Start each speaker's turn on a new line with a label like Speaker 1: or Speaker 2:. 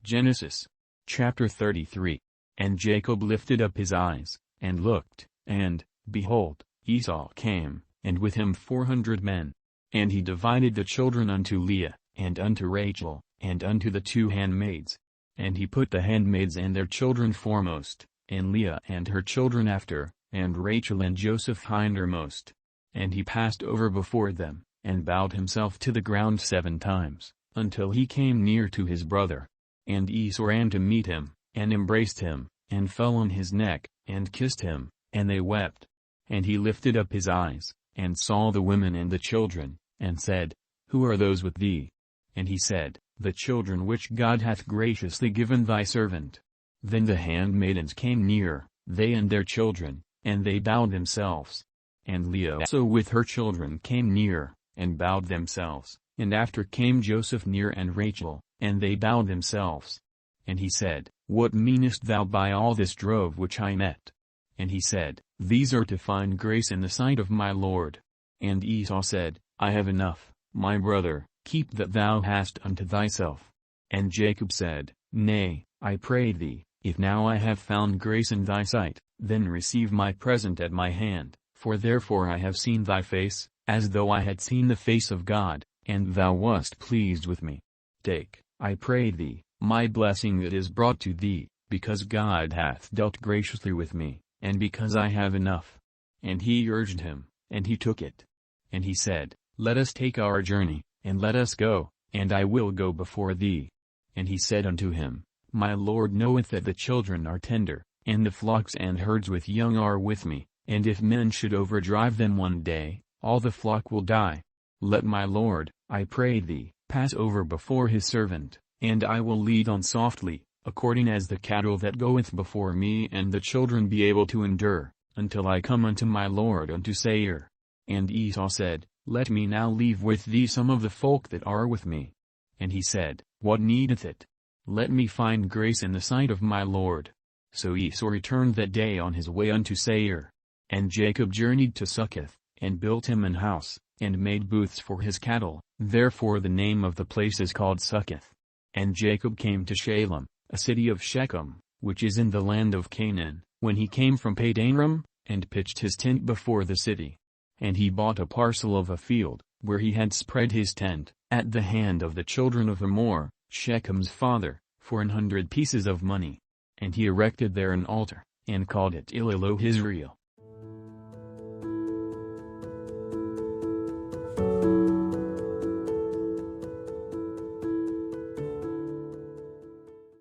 Speaker 1: Genesis chapter 33. And Jacob lifted up his eyes, and looked, and, behold, Esau came, and with him 400 men. And he divided the children unto Leah, and unto Rachel, and unto the 2 handmaids. And he put the handmaids and their children foremost, and Leah and her children after, and Rachel and Joseph hindermost. And he passed over before them, and bowed himself to the ground 7 times, until he came near to his brother. And Esau ran to meet him, and embraced him, and fell on his neck, and kissed him, and they wept. And he lifted up his eyes, and saw the women and the children, and said, Who are those with thee? And he said, The children which God hath graciously given thy servant. Then the handmaidens came near, they and their children, and they bowed themselves. And Leah also with her children came near, and bowed themselves, and after came Joseph near and Rachel, and they bowed themselves. And he said, What meanest thou by all this drove which I met? And he said, These are to find grace in the sight of my Lord. And Esau said, I have enough, my brother, keep that thou hast unto thyself. And Jacob said, Nay, I pray thee, if now I have found grace in thy sight, then receive my present at my hand, for therefore I have seen thy face, as though I had seen the face of God, and thou wast pleased with me. Take, I pray thee, my blessing that is brought to thee, because God hath dealt graciously with me, and because I have enough. And he urged him, and he took it. And he said, Let us take our journey, and let us go, and I will go before thee. And he said unto him, My Lord knoweth that the children are tender, and the flocks and herds with young are with me, and if men should overdrive them one day, all the flock will die. Let my Lord, I pray thee, pass over before his servant, and I will lead on softly, according as the cattle that goeth before me and the children be able to endure, until I come unto my Lord unto Seir. And Esau said, Let me now leave with thee some of the folk that are with me. And he said, What needeth it? Let me find grace in the sight of my Lord. So Esau returned that day on his way unto Seir. And Jacob journeyed to Succoth, and built him an house, and made booths for his cattle, therefore the name of the place is called Succoth. And Jacob came to Shalem, a city of Shechem, which is in the land of Canaan, when he came from Padan-aram, and pitched his tent before the city. And he bought a parcel of a field, where he had spread his tent, at the hand of the children of Hamor, Shechem's father, for 100 pieces of money. And he erected there an altar, and called it Elilohizrael,